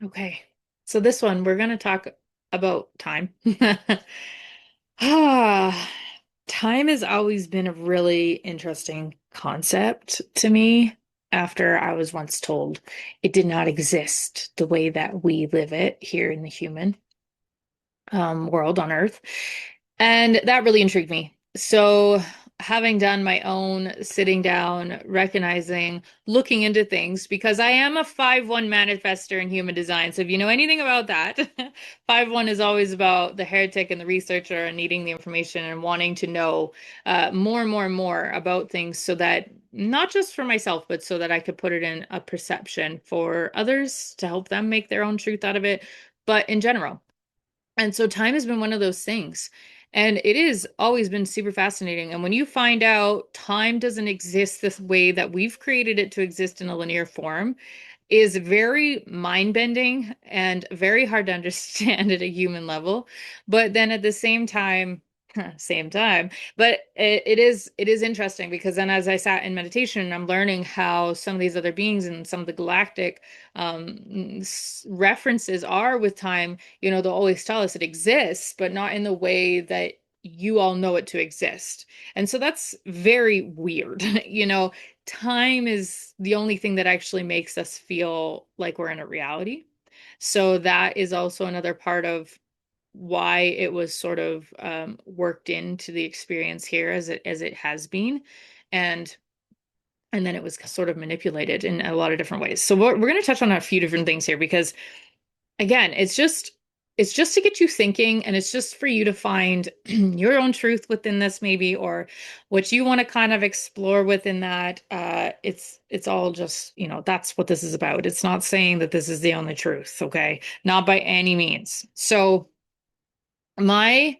Okay. So this one, we're going to talk about time. Ah, time has always been a really interesting concept to me after I was once told it did not exist the way that we live it here in the human world on Earth. And that really intrigued me. So, having done my own sitting down, recognizing, looking into things, because I am a 5-1 manifester in human design. So, if you know anything about that, 5-1 is always about the heretic and the researcher and needing the information and wanting to know more and more and more about things so that not just for myself, but so that I could put it in a perception for others to help them make their own truth out of it, but in general. And so time has been one of those things. And it is always been super fascinating. And when you find out time doesn't exist this way that we've created it to exist in a linear form, is very mind-bending and very hard to understand at a human level. But then at the same time, same time, but it is interesting because then as I sat in meditation, I'm learning how some of these other beings and some of the galactic references are with time. They'll always tell us it exists, but not in the way that you all know it to exist. And so that's very weird. Time is the only thing that actually makes us feel like we're in a reality. So that is also another part of why it was sort of worked into the experience here as it has been, and and then it was sort of manipulated in a lot of different ways. So we're going to touch on a few different things here because again, it's just to get you thinking, and it's just for you to find your own truth within this maybe, or what you want to kind of explore within that. It's all just, that's what this is about. It's not saying that this is the only truth, okay? Not by any means. So my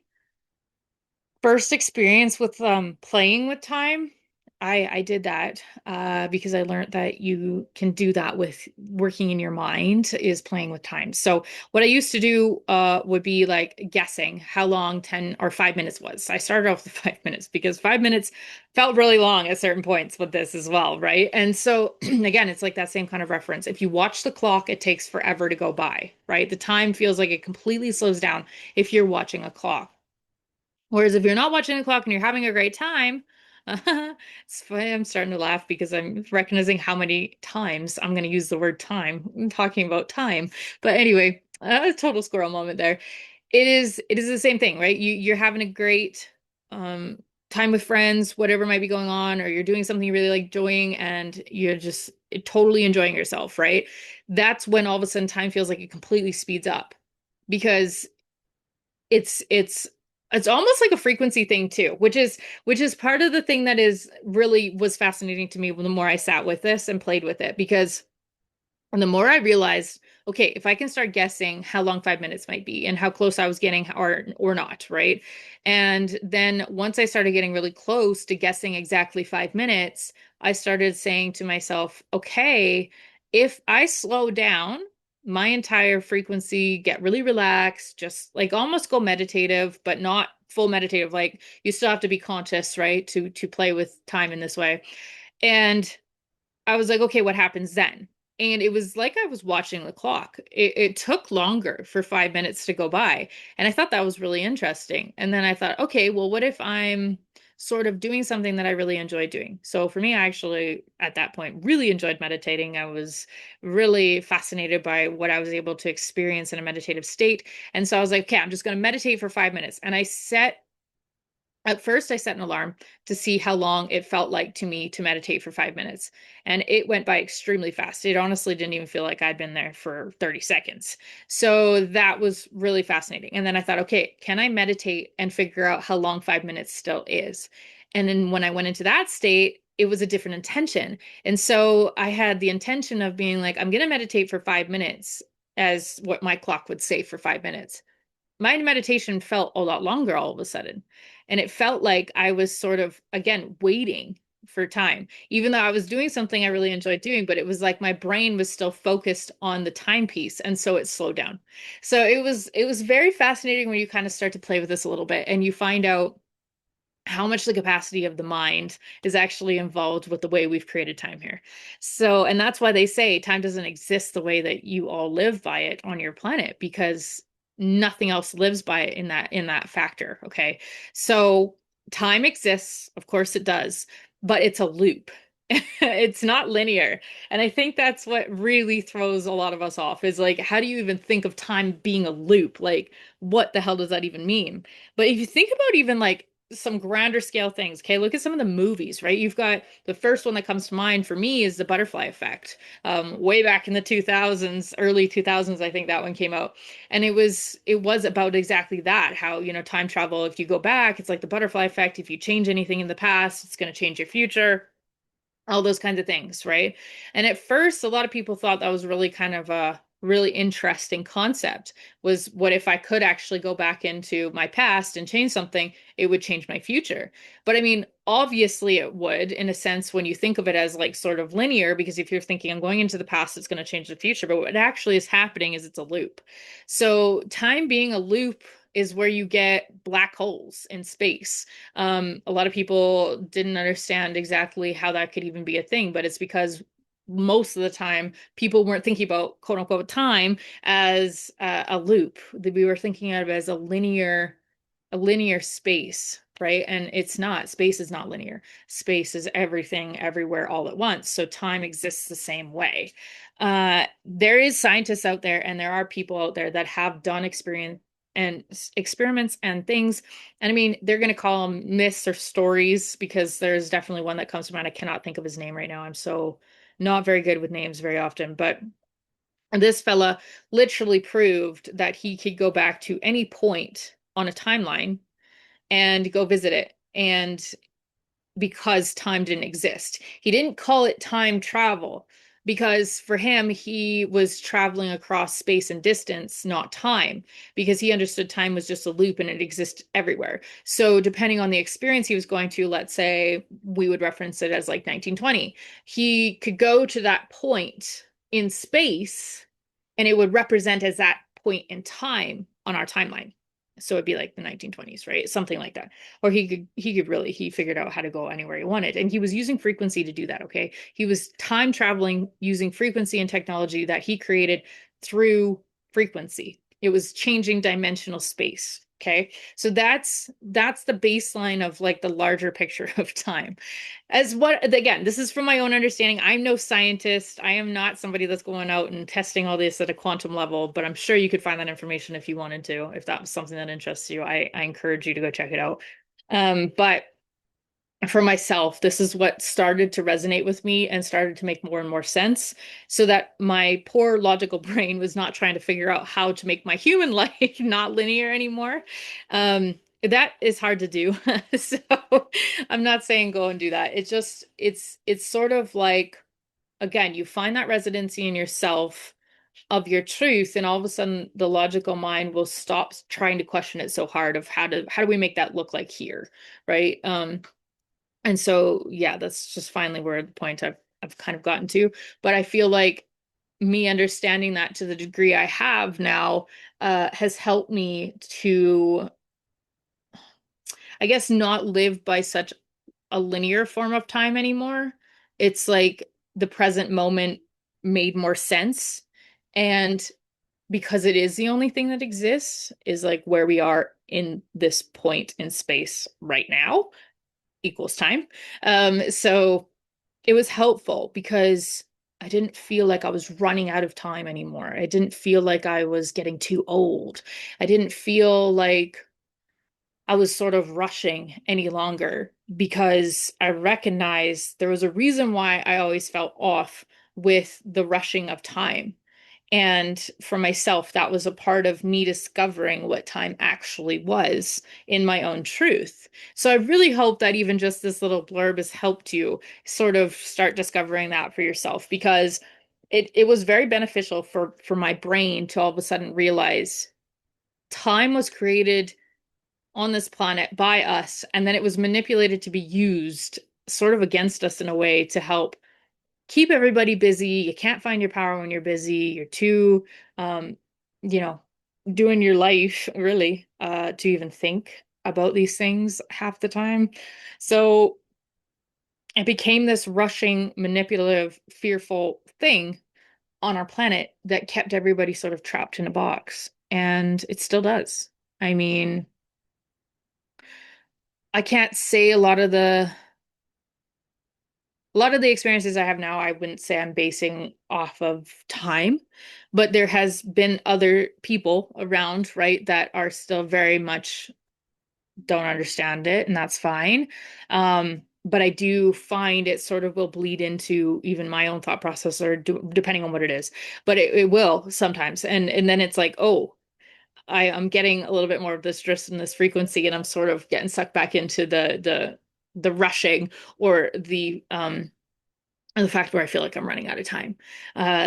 first experience with playing with time, I did that because I learned that you can do that with working in your mind is playing with time. So what I used to do would be like guessing how long 10 or 5 minutes was. I started off with 5 minutes because 5 minutes felt really long at certain points with this as well, right? And so again, it's like that same kind of reference. If you watch the clock, it takes forever to go by, right? The time feels like it completely slows down if you're watching a clock. Whereas if you're not watching the clock and you're having a great time, it's funny, I'm starting to laugh because I'm recognizing how many times I'm going to use the word time. I'm talking about time. But anyway, a total squirrel moment there. It is the same thing, right? You're having a great um time with friends, whatever might be going on, or you're doing something you really like doing and you're just totally enjoying yourself, right? That's when all of a sudden time feels like it completely speeds up because it's almost like a frequency thing too, which is part of the thing that is really was fascinating to me the more I sat with this and played with it because and the more I realized, okay, if I can start guessing how long 5 minutes might be and how close I was getting or not, right? And then once I started getting really close to guessing exactly 5 minutes, I started saying to myself, okay, if I slow down my entire frequency, get really relaxed, just like almost go meditative, but not full meditative. Like you still have to be conscious, right? To play with time in this way. And I was like, okay, what happens then? And it was like I was watching the clock. It took longer for 5 minutes to go by. And I thought that was really interesting. And then I thought, okay, well, what if I'm sort of doing something that I really enjoy doing? So for me, I actually, at that point, really enjoyed meditating. I was really fascinated by what I was able to experience in a meditative state. And so I was like, okay, I'm just going to meditate for 5 minutes. And at first, I set an alarm to see how long it felt like to me to meditate for 5 minutes. And it went by extremely fast. It honestly didn't even feel like I'd been there for 30 seconds. So that was really fascinating. And then I thought, okay, can I meditate and figure out how long 5 minutes still is? And then when I went into that state, it was a different intention. And so I had the intention of being like, I'm going to meditate for 5 minutes, as what my clock would say for 5 minutes. My meditation felt a lot longer all of a sudden. And it felt like I was sort of, again, waiting for time, even though I was doing something I really enjoyed doing, but it was like my brain was still focused on the timepiece. And so it slowed down. So it was very fascinating when you kind of start to play with this a little bit and you find out how much the capacity of the mind is actually involved with the way we've created time here. So, and that's why they say time doesn't exist the way that you all live by it on your planet, because nothing else lives by it in that factor. Okay. So time exists, of course it does, but it's a loop. It's not linear. And I think that's what really throws a lot of us off is like, how do you even think of time being a loop? Like, what the hell does that even mean? But if you think about even like some grander scale things. Okay, look at some of the movies, right? You've got the first one that comes to mind for me is the butterfly effect. Way back in the 2000s, early 2000s, I think that one came out. And it was about exactly that, how, time travel, if you go back, it's like the butterfly effect. If you change anything in the past, it's going to change your future, all those kinds of things, right? And at first, a lot of people thought that was really kind of a really interesting concept was what if I could actually go back into my past and change something, it would change my future. But I mean, obviously it would in a sense when you think of it as like sort of linear, because if you're thinking I'm going into the past, it's going to change the future. But what actually is happening is it's a loop. So time being a loop is where you get black holes in space. A lot of people didn't understand exactly how that could even be a thing, but it's because most of the time people weren't thinking about quote unquote time as a loop. We were thinking of it as a linear space, right? And it's not. Space is not linear. Space is everything, everywhere, all at once. So time exists the same way. There is scientists out there, and there are people out there that have done experience and experiments and things. And I mean, they're going to call them myths or stories because there's definitely one that comes to mind. I cannot think of his name right now. I'm so not very good with names very often, but this fella literally proved that he could go back to any point on a timeline and go visit it. And because time didn't exist. He didn't call it time travel because for him, he was traveling across space and distance, not time, because he understood time was just a loop and it exists everywhere. So, depending on the experience he was going to, let's say we would reference it as like 1920, he could go to that point in space and it would represent as that point in time on our timeline. So it'd be like the 1920s, right? Something like that. Or he figured out how to go anywhere he wanted. And he was using frequency to do that, okay? He was time traveling using frequency and technology that he created through frequency. It was changing dimensional space. Okay. So that's the baseline of like the larger picture of time. As what, again, this is from my own understanding. I'm no scientist. I am not somebody that's going out and testing all this at a quantum level, but I'm sure you could find that information if you wanted to. If that was something that interests you, I encourage you to go check it out. But for myself, this is what started to resonate with me and started to make more and more sense so that my poor logical brain was not trying to figure out how to make my human life not linear anymore. That is hard to do. So I'm not saying go and do that. It's sort of like, again, you find that residency in yourself of your truth, and all of a sudden the logical mind will stop trying to question it so hard of how do we make that look like here, right? And so, yeah, that's just finally where the point I've kind of gotten to. But I feel like me understanding that to the degree I have now has helped me to, I guess, not live by such a linear form of time anymore. It's like the present moment made more sense. And because it is the only thing that exists, is like where we are in this point in space right now equals time. So it was helpful because I didn't feel like I was running out of time anymore. I didn't feel like I was getting too old. I didn't feel like I was sort of rushing any longer because I recognized there was a reason why I always felt off with the rushing of time. And for myself, that was a part of me discovering what time actually was in my own truth. So I really hope that even just this little blurb has helped you sort of start discovering that for yourself, because it was very beneficial for my brain to all of a sudden realize time was created on this planet by us, and then it was manipulated to be used sort of against us in a way to help keep everybody busy. You can't find your power when you're busy. You're too, um, you know, doing your life really to even think. about these things half the time. So it became this rushing, manipulative, fearful thing on our planet that kept everybody sort of trapped in a box. And it still does. I mean, I can't say a lot of the experiences I have now, I wouldn't say I'm basing off of time, but there has been other people around, right, that are still very much don't understand it, and that's fine. But I do find it sort of will bleed into even my own thought process, or depending on what it is. But it will sometimes, and then it's like, oh, I'm getting a little bit more of this stress and this frequency, and I'm sort of getting sucked back into the rushing or the fact where I feel like I'm running out of time.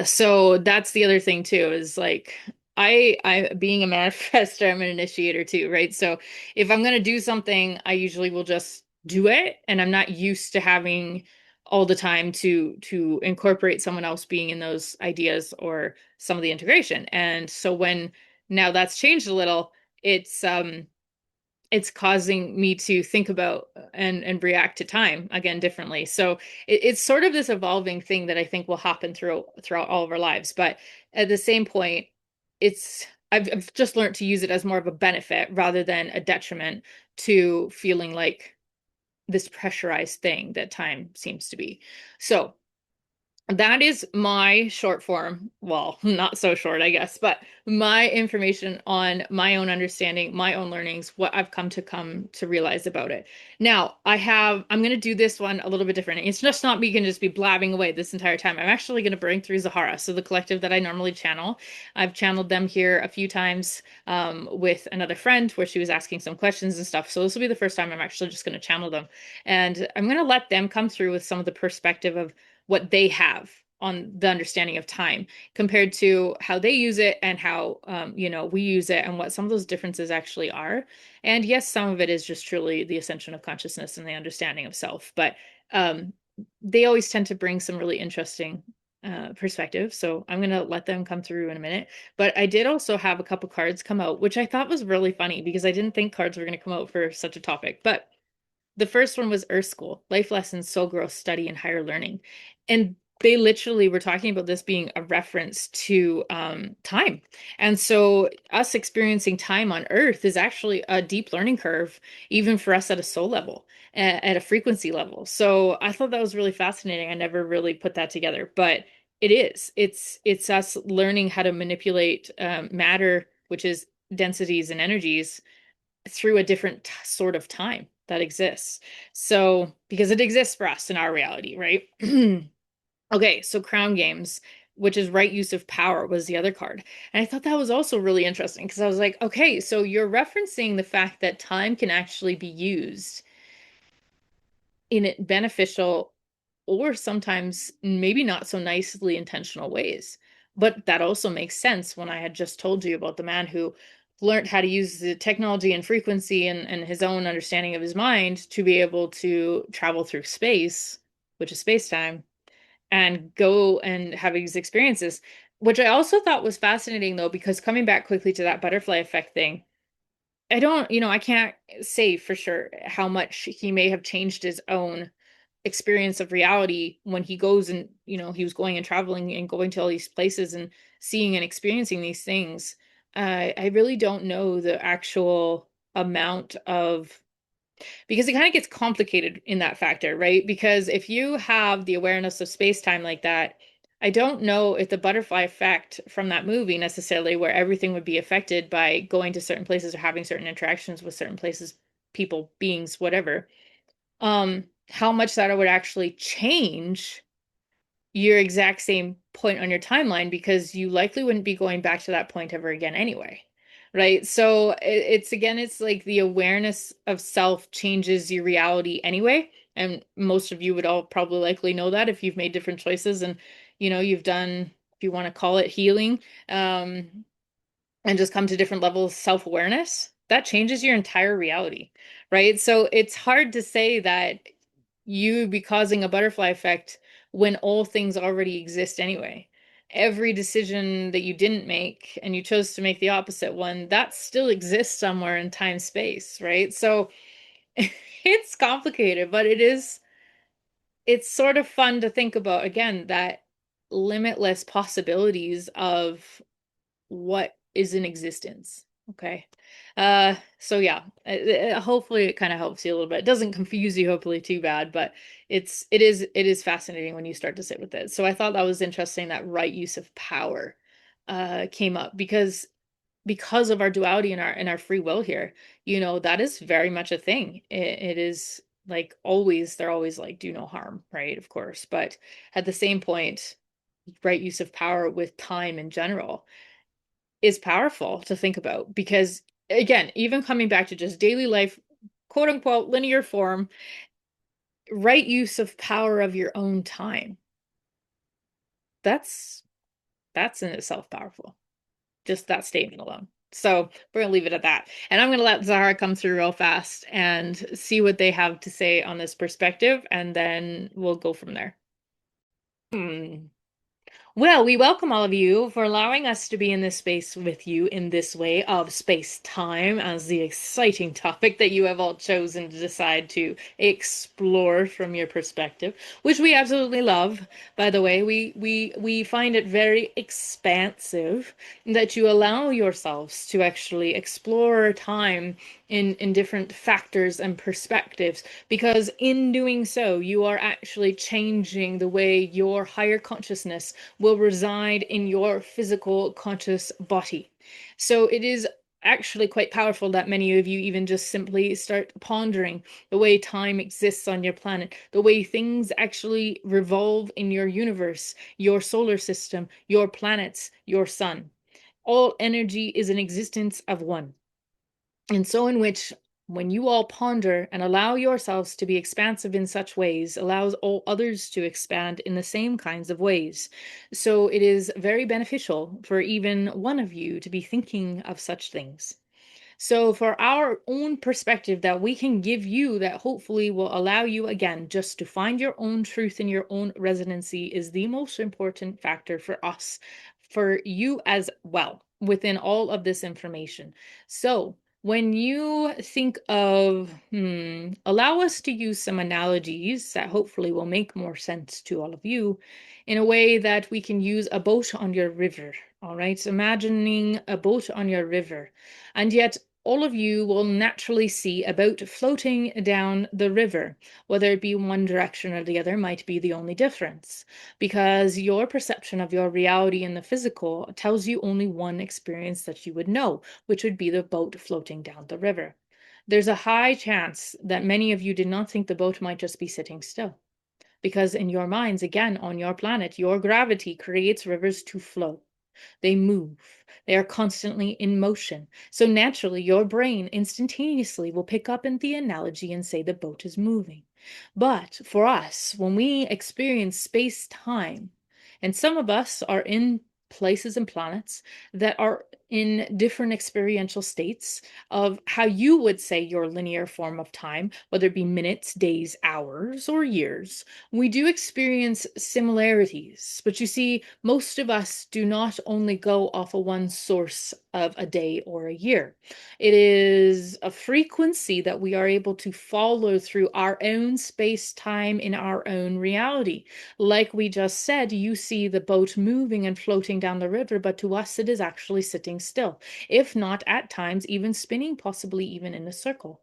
So that's the other thing too, is like I being a manifester, I'm an initiator too, right? So if I'm gonna do something, I usually will just do it, and I'm not used to having all the time to incorporate someone else being in those ideas or some of the integration. And so when now that's changed a little, it's causing me to think about and react to time again differently. So it's sort of this evolving thing that I think will happen throughout all of our lives. But at the same point, I've just learned to use it as more of a benefit rather than a detriment to feeling like this pressurized thing that time seems to be. So that is my short form. Well, not so short, I guess, but my information on my own understanding, my own learnings, what I've come to realize about it. Now, I'm going to do this one a little bit different. It's just not me can just be blabbing away this entire time. I'm actually going to bring through Zahara. So the collective that I normally channel, I've channeled them here a few times with another friend where she was asking some questions and stuff. So this will be the first time I'm actually just going to channel them. And I'm going to let them come through with some of the perspective of what they have on the understanding of time compared to how they use it and how we use it and what some of those differences actually are. And yes, some of it is just truly the ascension of consciousness and the understanding of self, but um, they always tend to bring some really interesting perspective. So I'm going to let them come through in a minute. But I did also have a couple cards come out, which I thought was really funny because I didn't think cards were going to come out for such a topic. But the first one was Earth School, Life Lessons, Soul Growth, Study, and Higher Learning. And they literally were talking about this being a reference to time. And so, us experiencing time on Earth is actually a deep learning curve, even for us at a soul level, at a frequency level. So, I thought that was really fascinating. I never really put that together, but it is. It's us learning how to manipulate matter, which is densities and energies through a different sort of time that exists. So, because it exists for us in our reality, right? Okay, so Crown Games, which is right use of power, was the other card. And I thought that was also really interesting because I was like, okay, so you're referencing the fact that time can actually be used in beneficial or sometimes maybe not so nicely intentional ways. But that also makes sense when I had just told you about the man who learned how to use the technology and frequency and his own understanding of his mind to be able to travel through space, which is space time, and go and have these experiences, which I also thought was fascinating though, because coming back quickly to that butterfly effect thing, I can't say for sure how much he may have changed his own experience of reality when he goes and, he was going and traveling and going to all these places and seeing and experiencing these things. I really don't know the actual amount of because it kind of gets complicated in that factor, right? Because if you have the awareness of space time like that, I don't know if the butterfly effect from that movie necessarily, where everything would be affected by going to certain places or having certain interactions with certain places, people, beings, whatever, how much that would actually change your exact same point on your timeline because you likely wouldn't be going back to that point ever again anyway. Right. So it's again, it's like the awareness of self changes your reality anyway. And most of you would all probably likely know that if you've made different choices and, you've done, if you want to call it healing, um, and just come to different levels of self-awareness, that changes your entire reality, right? So it's hard to say that you would be causing a butterfly effect when all things already exist anyway. every decision that you didn't make and you chose to make the opposite one, that still exists somewhere in time space, right? So it's complicated, but it's sort of fun to think about again that limitless possibilities of what is in existence. Okay. So yeah, hopefully it kind of helps you a little bit. It doesn't confuse you hopefully too bad, but it is fascinating when you start to sit with it. So I thought that was interesting that right use of power came up because of our duality and our free will here. That is very much a thing. It is like always, they're always like do no harm, right? Of course, but at the same point, right use of power with time in general is powerful to think about because, again, even coming back to just daily life, quote unquote, linear form, right use of power of your own time. That's that's in itself powerful. Just that statement alone. So we're gonna leave it at that. And I'm gonna let Zahara come through real fast and see what they have to say on this perspective, and then we'll go from there. Hmm. Well, we welcome all of you for allowing us to be in this space with you in this way of space-time as the exciting topic that you have all chosen to decide to explore from your perspective, which we absolutely love. By the way, we find it very expansive that you allow yourselves to actually explore time in different factors and perspectives, because in doing so, you are actually changing the way your higher consciousness will reside in your physical conscious body. So it is actually quite powerful that many of you even just simply start pondering the way time exists on your planet, the way things actually revolve in your universe, your solar system, your planets, your sun. All energy is an existence of one. And so, in which, when you all ponder and allow yourselves to be expansive in such ways, allows all others to expand in the same kinds of ways. So, it is very beneficial for even one of you to be thinking of such things. So, for our own perspective that we can give you, that hopefully will allow you again just to find your own truth and your own resonancy, is the most important factor for us, for you as well, within all of this information. So, when you think of, allow us to use some analogies that hopefully will make more sense to all of you in a way that we can use a boat on your river. All right, so imagining a boat on your river, and yet all of you will naturally see a boat floating down the river. Whether it be one direction or the other might be the only difference, because your perception of your reality in the physical tells you only one experience that you would know, which would be the boat floating down the river. There's a high chance that many of you did not think the boat might just be sitting still, because in your minds, again, on your planet, your gravity creates rivers to flow. They move. They are constantly in motion. So naturally, your brain instantaneously will pick up in the analogy and say the boat is moving. But for us, when we experience space time, and some of us are in places and planets that are in different experiential states of how you would say your linear form of time, whether it be minutes, days, hours, or years, we do experience similarities. But you see, most of us do not only go off of one source of a day or a year. It is a frequency that we are able to follow through our own space time in our own reality. Like we just said, you see the boat moving and floating down the river, but to us it is actually sitting still, if not at times even spinning, possibly even in a circle.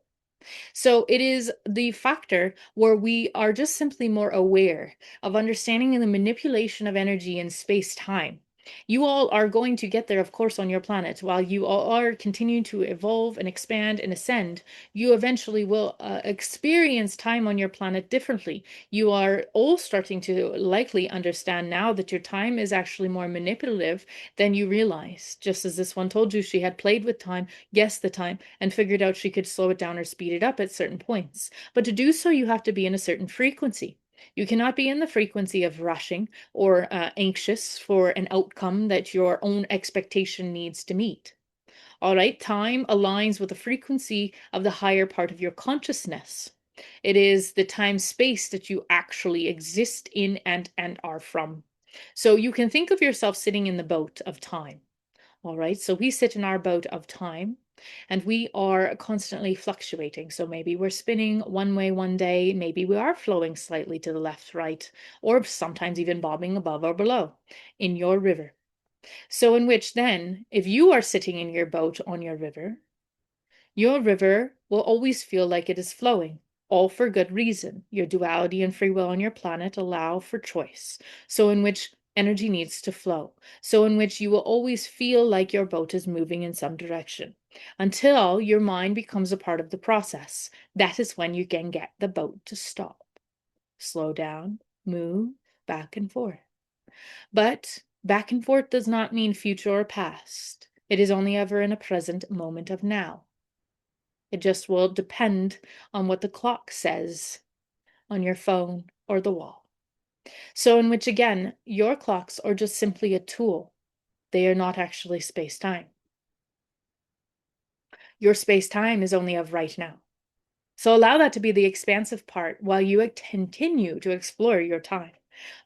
So it is the factor where we are just simply more aware of understanding the manipulation of energy in space time. You all are going to get there, of course, on your planet. While you all are continuing to evolve and expand and ascend, you eventually will experience time on your planet differently. You are all starting to likely understand now that your time is actually more manipulative than you realize. Just as this one told you, she had played with time, guessed the time, and figured out she could slow it down or speed it up at certain points. But to do so, you have to be in a certain frequency. You cannot be in the frequency of rushing or anxious for an outcome that your own expectation needs to meet. All right, time aligns with the frequency of the higher part of your consciousness. It is the time space that you actually exist in and are from. So you can think of yourself sitting in the boat of time. All right. So we sit in our boat of time and we are constantly fluctuating. So maybe we're spinning one way one day, maybe we are flowing slightly to the left, right, or sometimes even bobbing above or below in your river. So, in which then, if you are sitting in your boat on your river will always feel like it is flowing, all for good reason. Your duality and free will on your planet allow for choice. So, in which energy needs to flow. So, in which you will always feel like your boat is moving in some direction until your mind becomes a part of the process. That is when you can get the boat to stop, slow down, move back and forth. But back and forth does not mean future or past. It is only ever in a present moment of now. It just will depend on what the clock says on your phone or the wall. So, in which again, your clocks are just simply a tool. They are not actually space time. Your space time is only of right now. So, allow that to be the expansive part while you continue to explore your time.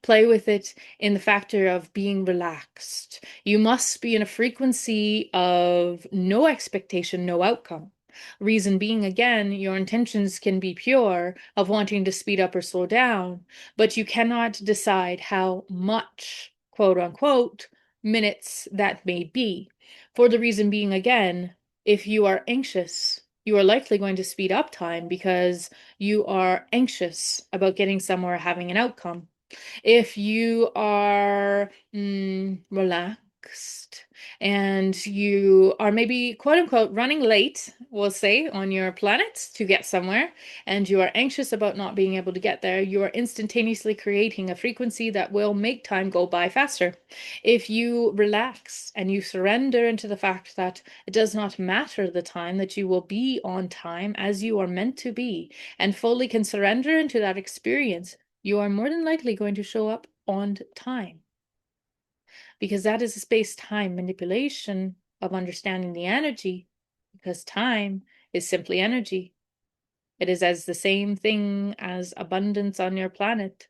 Play with it in the factor of being relaxed. You must be in a frequency of no expectation, no outcome. Reason being, again, your intentions can be pure of wanting to speed up or slow down, but you cannot decide how much, quote unquote, minutes that may be. For the reason being, again, if you are anxious, you are likely going to speed up time because you are anxious about getting somewhere, having an outcome. If you are relaxed and you are maybe quote unquote running late, we'll say, on your planet to get somewhere, and you are anxious about not being able to get there, you are instantaneously creating a frequency that will make time go by faster. If you relax and you surrender into the fact that it does not matter the time, that you will be on time as you are meant to be, and fully can surrender into that experience, you are more than likely going to show up on time, because that is a space-time manipulation of understanding the energy, because time is simply energy. It is as the same thing as abundance on your planet.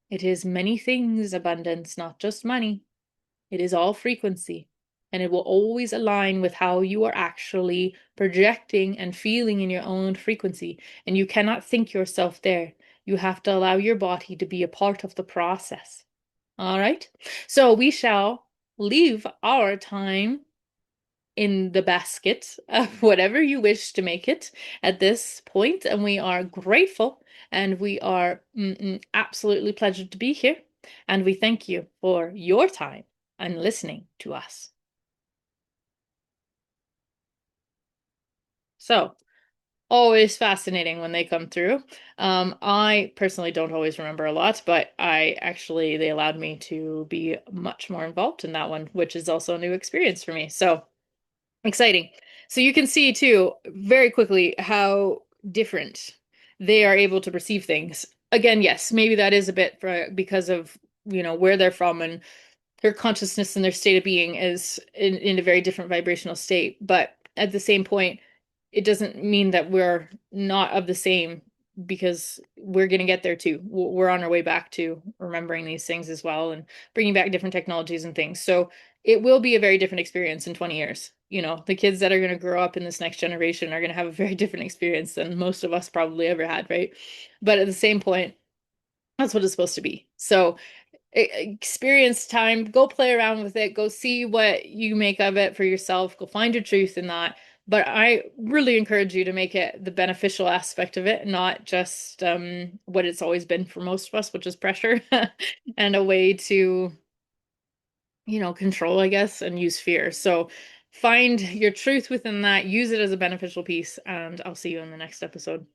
It is many things abundance, not just money. It is all frequency, and it will always align with how you are actually projecting and feeling in your own frequency. And you cannot think yourself there. You have to allow your body to be a part of the process. All right. So we shall leave our time in the basket of whatever you wish to make it at this point, and we are grateful and we are absolutely pleasured to be here, and we thank you for your time and listening to us. So, always fascinating when they come through. I personally don't always remember a lot, but they allowed me to be much more involved in that one, which is also a new experience for me. So exciting. So you can see too, very quickly, how different they are able to perceive things. Again, yes, maybe that is a bit because of, where they're from, and their consciousness and their state of being is in a very different vibrational state. But at the same point, it doesn't mean that we're not of the same, because we're going to get there too. We're on our way back to remembering these things as well, and bringing back different technologies and things. So it will be a very different experience in 20 years. The kids that are going to grow up in this next generation are going to have a very different experience than most of us probably ever had, right? But at the same point, that's what it's supposed to be. So experience time, go play around with it, go see what you make of it for yourself, go find your truth in that. But I really encourage you to make it the beneficial aspect of it, not just what it's always been for most of us, which is pressure and a way to, control, I guess, and use fear. So find your truth within that, use it as a beneficial piece, and I'll see you in the next episode.